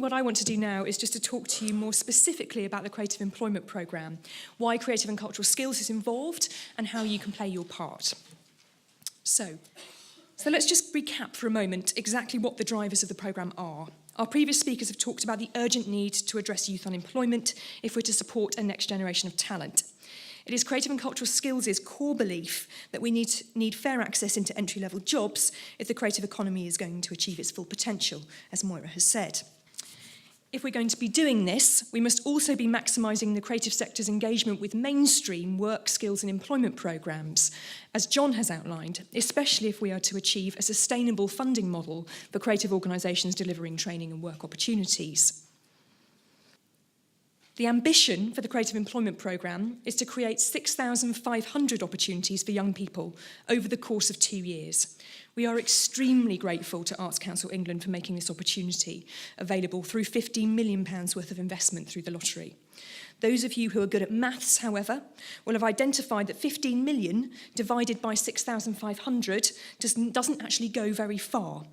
what I want to do now is just to talk to you more specifically about the Creative Employment Programme, why creative and cultural skills is involved, and how you can play your part. So let's just recap for a moment exactly what the drivers of the programme are. Our previous speakers have talked about the urgent need to address youth unemployment if we're to support a next generation of talent. It is creative and cultural skills' core belief that we need fair access into entry-level jobs if the creative economy is going to achieve its full potential, as Moira has said. If we're going to be doing this, we must also be maximising the creative sector's engagement with mainstream work, skills and employment programmes, as John has outlined, especially if we are to achieve a sustainable funding model for creative organisations delivering training and work opportunities. The ambition for the Creative Employment Programme is to create 6,500 opportunities for young people over the course of 2 years. We are extremely grateful to Arts Council England for making this opportunity available through £15 million worth of investment through the lottery. Those of you who are good at maths, however, will have identified that 15 million divided by 6,500 doesn't actually go very far,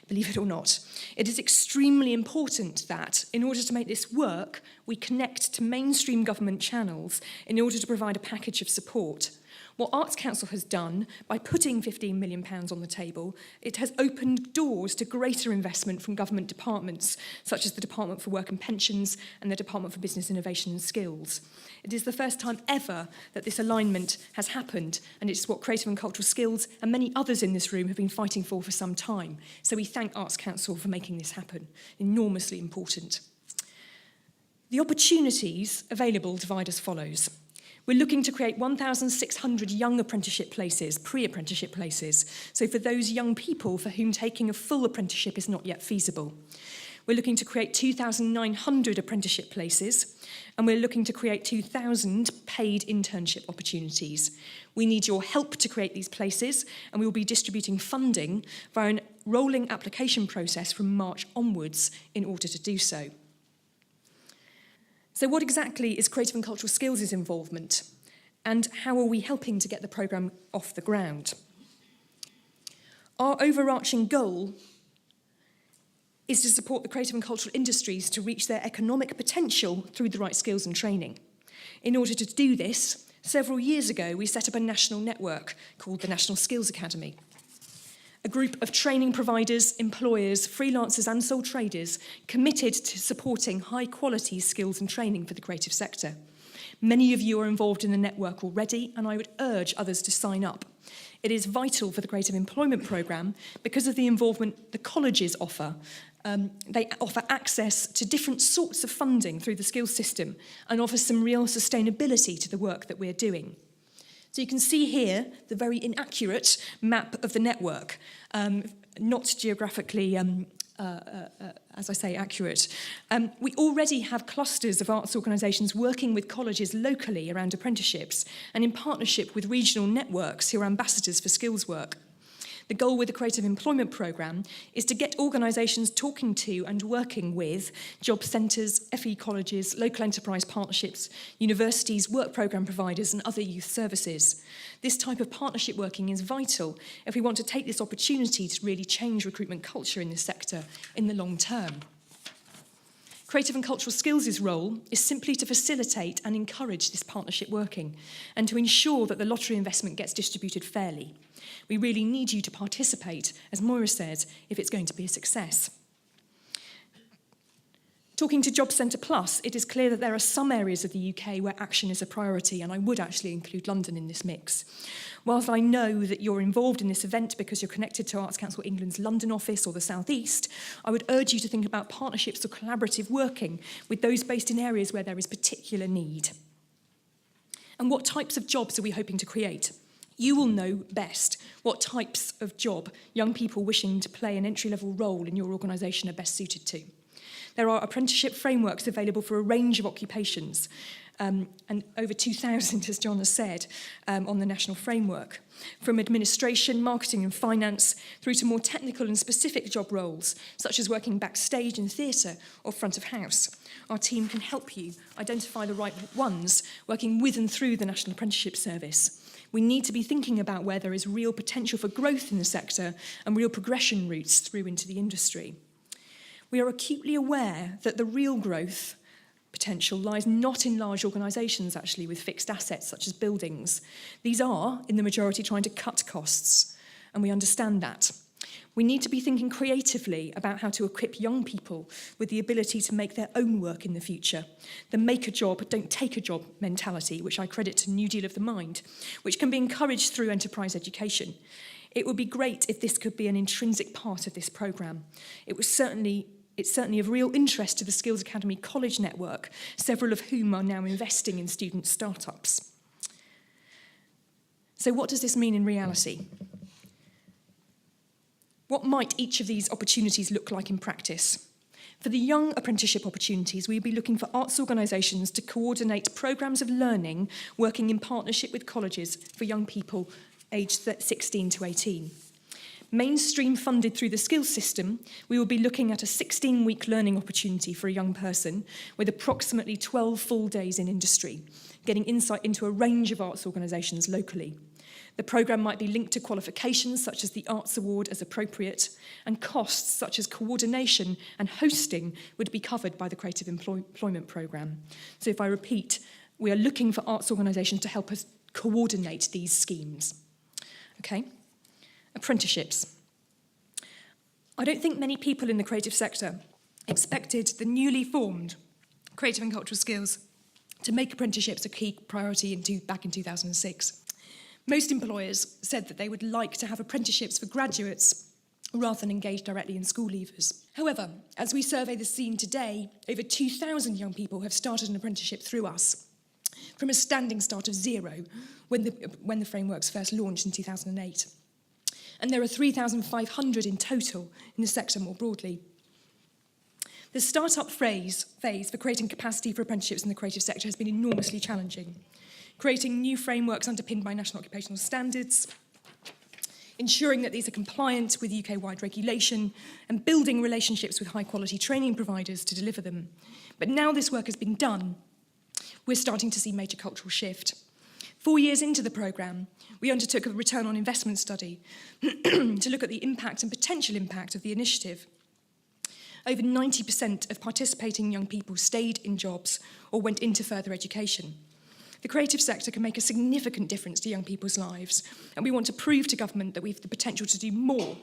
believe it or not. It is extremely important that, in order to make this work, we connect to mainstream government channels in order to provide a package of support. What Arts Council has done by putting £15 million on the table, it has opened doors to greater investment from government departments, such as the Department for Work and Pensions and the Department for Business Innovation and Skills. It is the first time ever that this alignment has happened, and it's what Creative and Cultural Skills and many others in this room have been fighting for some time. So we thank Arts Council for making this happen. Enormously important. The opportunities available divide as follows. We're looking to create 1,600 young apprenticeship places, pre-apprenticeship places, so for those young people for whom taking a full apprenticeship is not yet feasible. We're looking to create 2,900 apprenticeship places, and we're looking to create 2,000 paid internship opportunities. We need your help to create these places, and we will be distributing funding via a rolling application process from March onwards in order to do so. So what exactly is Creative and Cultural Skills' involvement, and how are we helping to get the programme off the ground? Our overarching goal is to support the creative and cultural industries to reach their economic potential through the right skills and training. In order to do this, several years ago, we set up a national network called the National Skills Academy. A group of training providers, employers, freelancers and sole traders committed to supporting high-quality skills and training for the creative sector. Many of you are involved in the network already, and I would urge others to sign up. It is vital for the Creative Employment Programme because of the involvement the colleges offer. They offer access to different sorts of funding through the skills system and offer some real sustainability to the work that we're doing. So you can see here the very inaccurate map of the network, not geographically, as I say, accurate. We already have clusters of arts organisations working with colleges locally around apprenticeships and in partnership with regional networks who are ambassadors for skills work. The goal with the Creative Employment Programme is to get organisations talking to and working with job centres, FE colleges, local enterprise partnerships, universities, work programme providers and other youth services. This type of partnership working is vital if we want to take this opportunity to really change recruitment culture in this sector in the long term. Creative and Cultural Skills' role is simply to facilitate and encourage this partnership working and to ensure that the lottery investment gets distributed fairly. We really need you to participate, as Moira said, if it's going to be a success. Talking to Job Centre Plus, it is clear that there are some areas of the UK where action is a priority, and I would actually include London in this mix. Whilst I know that you're involved in this event because you're connected to Arts Council England's London office or the South East, I would urge you to think about partnerships or collaborative working with those based in areas where there is particular need. And what types of jobs are we hoping to create? You will know best what types of job young people wishing to play an entry-level role in your organisation are best suited to. There are apprenticeship frameworks available for a range of occupations, and over 2,000, as John has said, on the national framework, from administration, marketing and finance, through to more technical and specific job roles, such as working backstage in theatre or front of house. Our team can help you identify the right ones, working with and through the National Apprenticeship Service. We need to be thinking about where there is real potential for growth in the sector and real progression routes through into the industry. We are acutely aware that the real growth potential lies not in large organisations, actually, with fixed assets such as buildings. These are, in the majority, trying to cut costs, and we understand that. We need to be thinking creatively about how to equip young people with the ability to make their own work in the future. The make a job, don't take a job mentality, which I credit to New Deal of the Mind, which can be encouraged through enterprise education. It would be great if this could be an intrinsic part of this programme. It's certainly of real interest to the Skills Academy College Network, several of whom are now investing in student startups. So what does this mean in reality? What might each of these opportunities look like in practice? For the young apprenticeship opportunities, we'll be looking for arts organisations to coordinate programmes of learning working in partnership with colleges for young people aged 16 to 18. Mainstream funded through the skills system, we will be looking at a 16-week learning opportunity for a young person with approximately 12 full days in industry, getting insight into a range of arts organisations locally. The programme might be linked to qualifications such as the Arts Award as appropriate, and costs such as coordination and hosting would be covered by the Creative Employment Programme. So if I repeat, we are looking for arts organisations to help us coordinate these schemes. Okay, apprenticeships. I don't think many people in the creative sector expected the newly formed Creative and Cultural Skills to make apprenticeships a key priority back in 2006. Most employers said that they would like to have apprenticeships for graduates rather than engage directly in school leavers. However, as we survey the scene today, over 2,000 young people have started an apprenticeship through us, from a standing start of 0 when the frameworks first launched in 2008. And there are 3,500 in total in the sector more broadly. The start-up phase for creating capacity for apprenticeships in the creative sector has been enormously challenging. Creating new frameworks underpinned by national occupational standards, ensuring that these are compliant with UK-wide regulation, and building relationships with high-quality training providers to deliver them. But now this work has been done, we're starting to see major cultural shift. 4 years into the programme, we undertook a return on investment study to look at the impact and potential impact of the initiative. Over 90% of participating young people stayed in jobs or went into further education. The creative sector can make a significant difference to young people's lives, and we want to prove to government that we have the potential to do more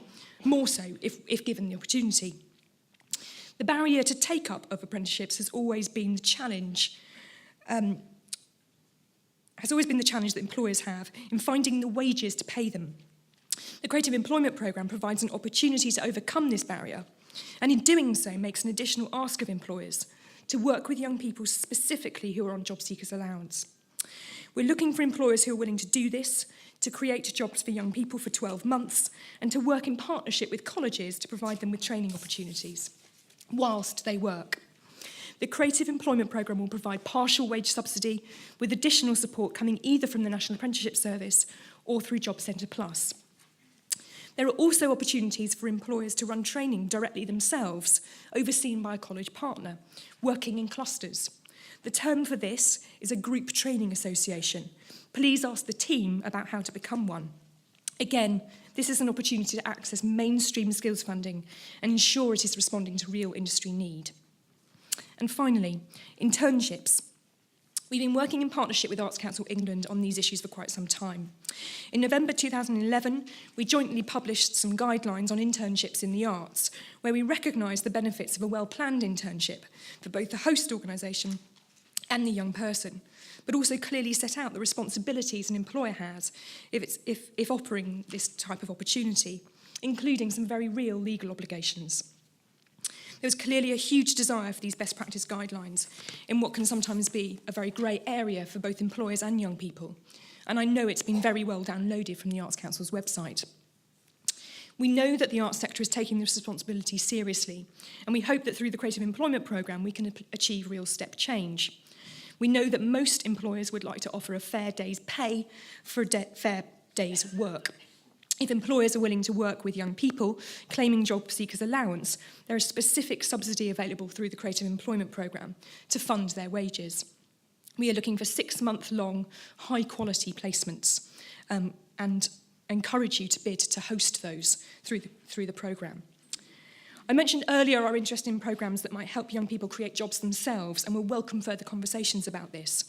so if given the opportunity. The barrier to take-up of apprenticeships has always been the challenge that employers have in finding the wages to pay them. The Creative Employment Programme provides an opportunity to overcome this barrier, and in doing so makes an additional ask of employers to work with young people specifically who are on job seekers allowance. We're looking for employers who are willing to do this, to create jobs for young people for 12 months, and to work in partnership with colleges to provide them with training opportunities whilst they work. The Creative Employment Programme will provide partial wage subsidy with additional support coming either from the National Apprenticeship Service or through Job Centre Plus. There are also opportunities for employers to run training directly themselves, overseen by a college partner, working in clusters. The term for this is a group training association. Please ask the team about how to become one. Again, this is an opportunity to access mainstream skills funding and ensure it is responding to real industry need. And finally, internships. We've been working in partnership with Arts Council England on these issues for quite some time. In November 2011, we jointly published some guidelines on internships in the arts, where we recognised the benefits of a well-planned internship for both the host organisation and the young person, but also clearly set out the responsibilities an employer has if offering this type of opportunity, including some very real legal obligations. There was clearly a huge desire for these best practice guidelines in what can sometimes be a very grey area for both employers and young people, and I know it's been very well downloaded from the Arts Council's website. We know that the arts sector is taking this responsibility seriously, and we hope that through the Creative Employment Programme we can achieve real step change. We know that most employers would like to offer a fair day's pay for a fair day's work. If employers are willing to work with young people claiming job seekers allowance, there is specific subsidy available through the Creative Employment Programme to fund their wages. We are looking for 6-month-long, high-quality placements and encourage you to bid to host those through the programme. I mentioned earlier our interest in programmes that might help young people create jobs themselves, and we'll welcome further conversations about this.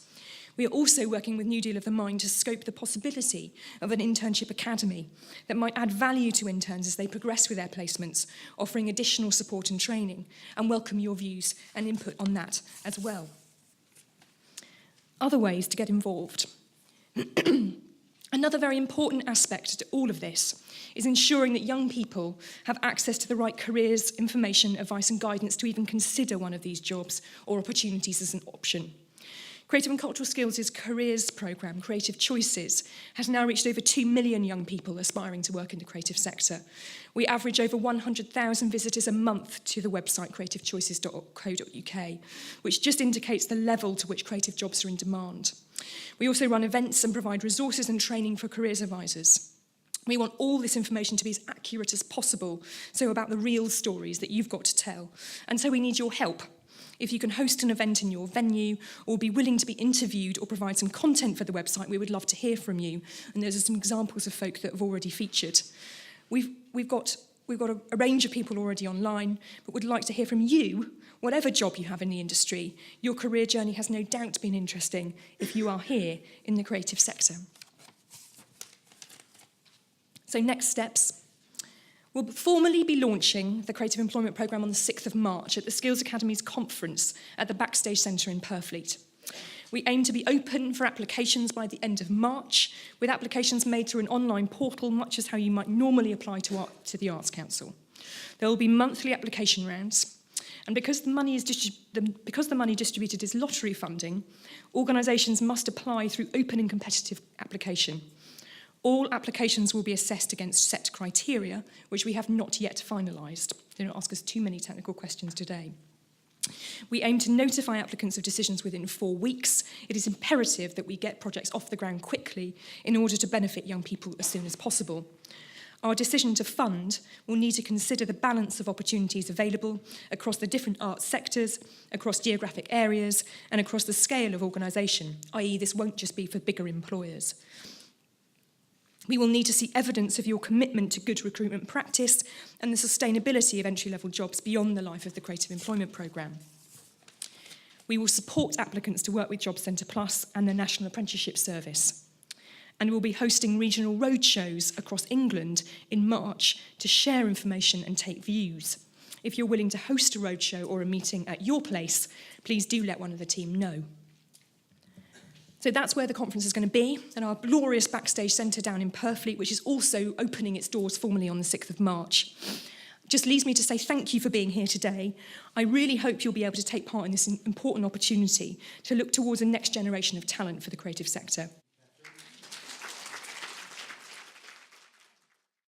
We are also working with New Deal of the Mind to scope the possibility of an internship academy that might add value to interns as they progress with their placements, offering additional support and training, and welcome your views and input on that as well. Other ways to get involved. Another very important aspect to all of this is ensuring that young people have access to the right careers, information, advice and guidance to even consider one of these jobs or opportunities as an option. Creative and Cultural Skills' careers programme, Creative Choices, has now reached over 2 million young people aspiring to work in the creative sector. We average over 100,000 visitors a month to the website creativechoices.co.uk, which just indicates the level to which creative jobs are in demand. We also run events and provide resources and training for careers advisors. We want all this information to be as accurate as possible, so about the real stories that you've got to tell. And so we need your help. If you can host an event in your venue or be willing to be interviewed or provide some content for the website, we would love to hear from you. And those are some examples of folk that have already featured. We've got a range of people already online, but would like to hear from you, whatever job you have in the industry. Your career journey has no doubt been interesting if you are here in the creative sector. So next steps. We'll formally be launching the Creative Employment Programme on the 6th of March at the Skills Academy's conference at the Backstage Centre in Purfleet. We aim to be open for applications by the end of March, with applications made through an online portal, much as how you might normally apply to the Arts Council. There will be monthly application rounds, and because the money distributed is lottery funding, organisations must apply through open and competitive application. All applications will be assessed against set criteria, which we have not yet finalised. Don't ask us too many technical questions today. We aim to notify applicants of decisions within 4 weeks. It is imperative that we get projects off the ground quickly in order to benefit young people as soon as possible. Our decision to fund will need to consider the balance of opportunities available across the different arts sectors, across geographic areas, and across the scale of organisation, i.e. this won't just be for bigger employers. We will need to see evidence of your commitment to good recruitment practice and the sustainability of entry-level jobs beyond the life of the Creative Employment Programme. We will support applicants to work with Job Centre Plus and the National Apprenticeship Service. And we'll be hosting regional roadshows across England in March to share information and take views. If you're willing to host a roadshow or a meeting at your place, please do let one of the team know. So that's where the conference is going to be, at our glorious Backstage Centre down in Purfleet, which is also opening its doors formally on the 6th of March. Just leaves me to say thank you for being here today. I really hope you'll be able to take part in this important opportunity to look towards a next generation of talent for the creative sector.